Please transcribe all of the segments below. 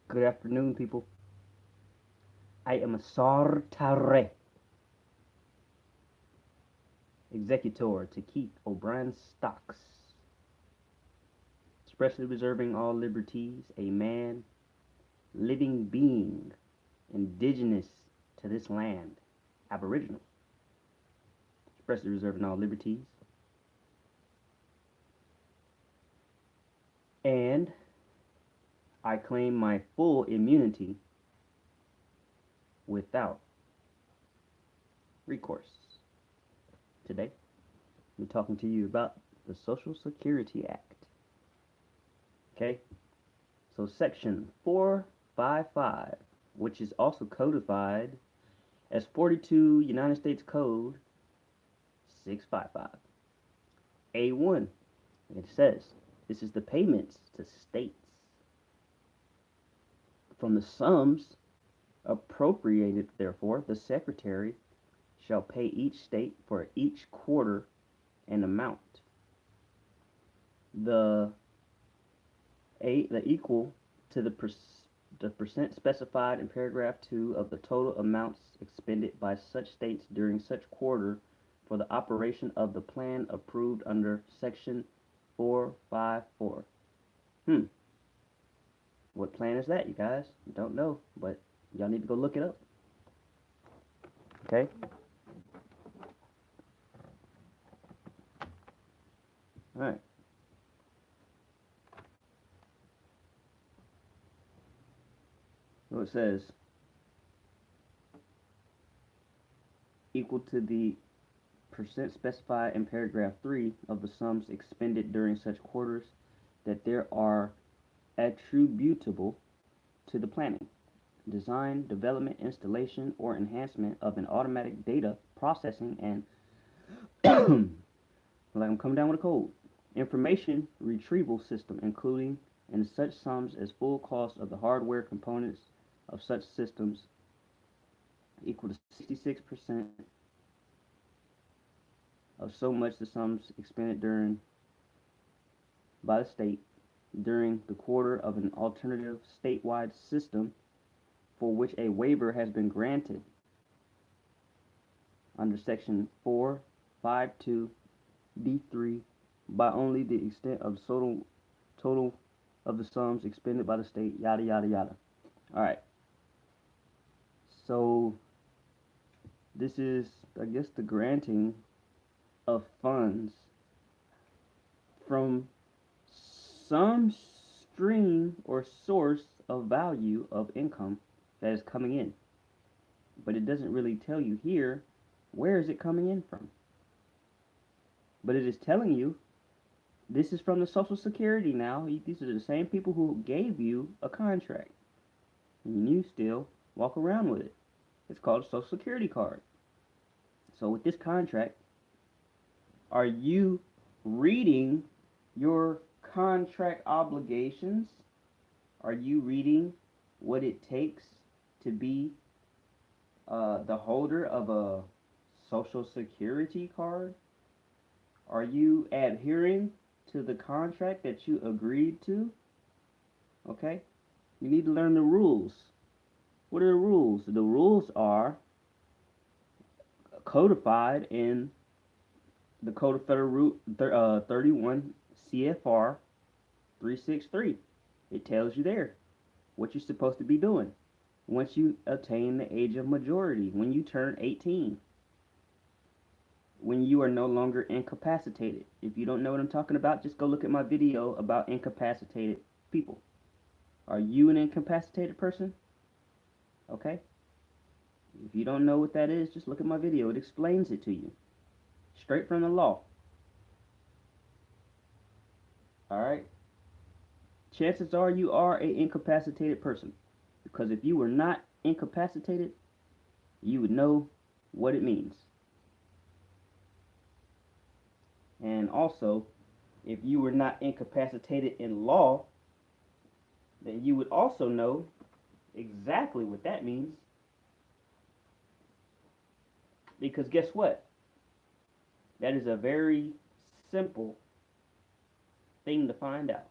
Good afternoon, people. I am Sartare, executor to keep O'Brien's stocks, expressly reserving all liberties, a man, living being, indigenous to this land, aboriginal, expressly reserving all liberties, and I claim my full immunity without recourse. Today, I'm talking to you about the Social Security Act. Okay? So, Section 455, which is also codified as 42 United States Code 655. A1, it says this is the payments to states from the sums appropriated, therefore, the Secretary shall pay each state for each quarter an amount. The equal to the percent specified in paragraph 2 of the total amounts expended by such states during such quarter for the operation of the plan approved under section 454. What plan is that, you guys? Don't know, but y'all need to go look it up. Okay? All right. So it says equal to the percent specified in paragraph 3 of the sums expended during such quarters that there are attributable to the planning, design, development, installation, or enhancement of an automatic data processing and like I'm coming down with a cold. Information retrieval system, including in such sums as full cost of the hardware components of such systems equal to 66% of so much the sums expended during by the state during the quarter of an alternative statewide system for which a waiver has been granted under section 452D3 by only the extent of total of the sums expended by the state, yada yada yada. All right. So this is, I guess, the granting of funds from some stream or source of value of income that is coming in. But it doesn't really tell you here where is it coming in from. But it is telling you this is from the Social Security now. These are the same people who gave you a contract. And you still walk around with it. It's called a Social Security card. So with this contract, are you reading your contract obligations? Are you reading what it takes to be the holder of a Social Security card? Are you adhering to the contract that you agreed to? Okay? You need to learn the rules. What are the rules? The rules are codified in the Code of Federal 31 CFR 363. It tells you there what you're supposed to be doing once you attain the age of majority, when you turn 18, when you are no longer incapacitated. If you don't know what I'm talking about, just go look at my video about incapacitated people. Are you an incapacitated person? Okay? If you don't know what that is, just look at my video. It explains it to you. Straight from the law. Alright? Chances are you are an incapacitated person. Because if you were not incapacitated, you would know what it means. And also, if you were not incapacitated in law, then you would also know exactly what that means. Because guess what? That is a very simple thing to find out.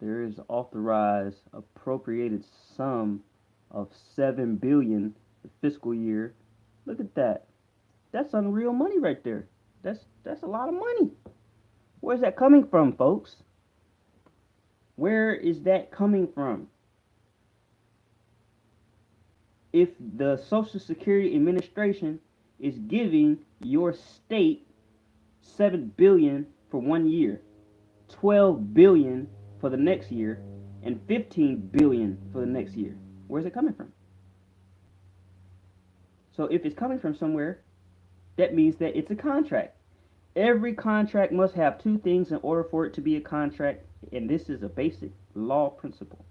there is authorized appropriated sum of 7 billion the fiscal year. Look at that. That's unreal money right there. That's a lot of money. Where's that coming from, folks? Where is that coming from? If the Social Security Administration is giving your state 7 billion for 1 year, 12 billion for the next year, and 15 billion for the next year, where's it coming from? So if it's coming from somewhere, that means that it's a contract. Every contract must have two things in order for it to be a contract, and this is a basic law principle.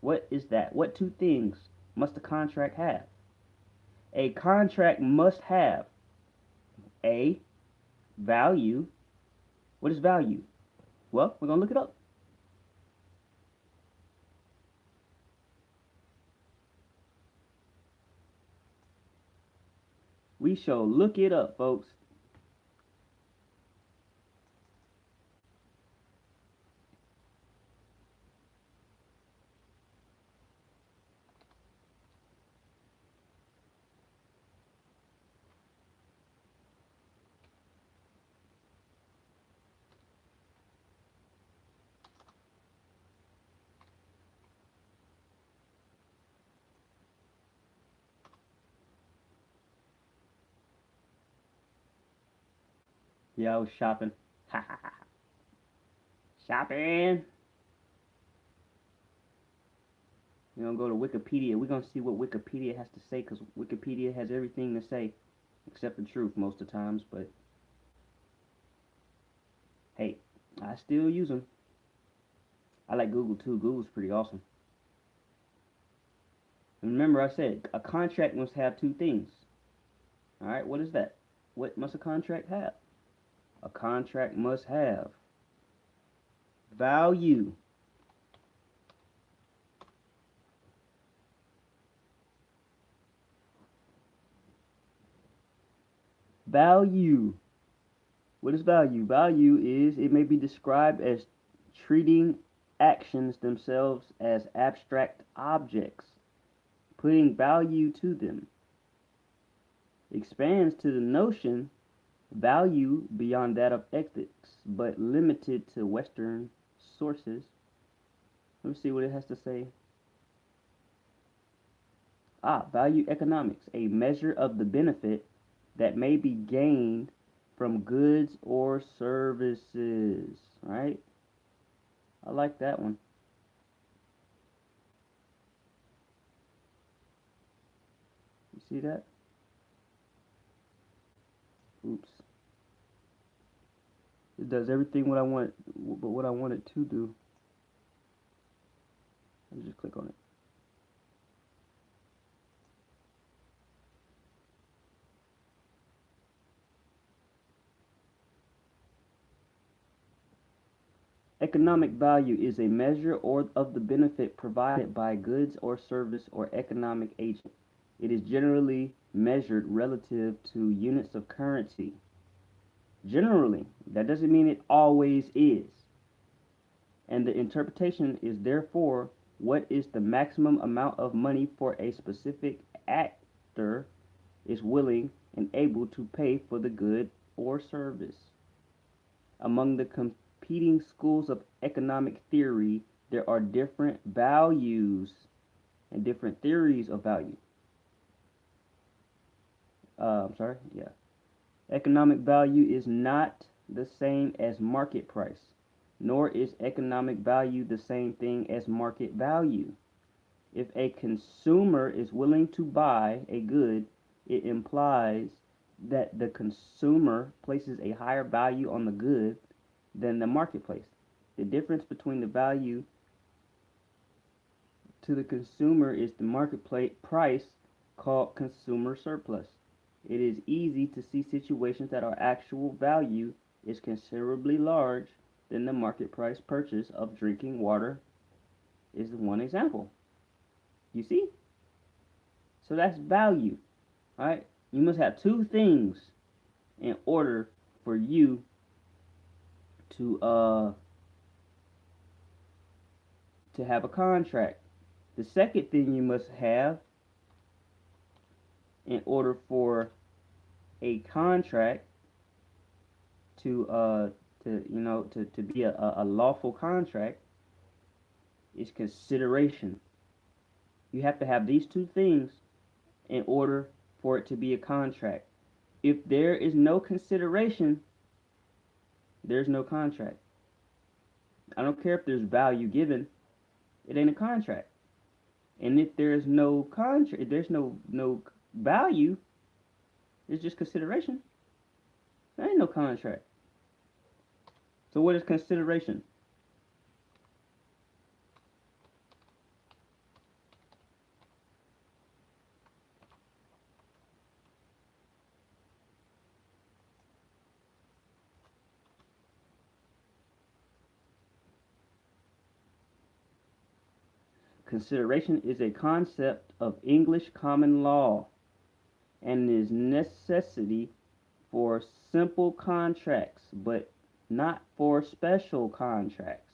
What is that? What two things must a contract have? A contract must have a value. What is value? Well, we're going to look it up. We shall look it up, folks. Yeah, I was shopping. Ha ha ha. Shopping. We're going to go to Wikipedia. We're going to see what Wikipedia has to say, because Wikipedia has everything to say except the truth most of the times. But hey, I still use them. I like Google too. Google's pretty awesome. And remember, I said a contract must have two things. All right, what is that? What must a contract have? A contract must have value. Value. What is value? Value is, it may be described as treating actions themselves as abstract objects, putting value to them. Expands to the notion value beyond that of ethics, but limited to Western sources. Let me see what it has to say. Value economics, a measure of the benefit that may be gained from goods or services, right? I like that one. You see that? Oops. It does everything what I want, but what I want it to do. Let me just click on it. Economic value is a measure of the benefit provided by goods or service or economic agent. It is generally measured relative to units of currency. Generally, that doesn't mean it always is. And the interpretation is therefore what is the maximum amount of money for a specific actor is willing and able to pay for the good or service. Among the competing schools of economic theory, there are different values and different theories of value. Economic value is not the same as market price, nor is economic value the same thing as market value. If a consumer is willing to buy a good, it implies that the consumer places a higher value on the good than the marketplace. The difference between the value to the consumer is the marketplace price, called consumer surplus. It is easy to see situations that our actual value is considerably large than the market price purchase of drinking water is one example. You see? So that's value. All right? You must have two things in order for you to to have a contract. The second thing you must have in order for a contract to to be a lawful contract is consideration. You have to have these two things in order for it to be a contract. If there is no consideration, there's no contract. I don't care if there's value given, it ain't a contract. And if there's no contract, if there's no value, it's just consideration. There ain't no contract. So what is consideration? Consideration is a concept of English common law and is necessity for simple contracts, but not for special contracts.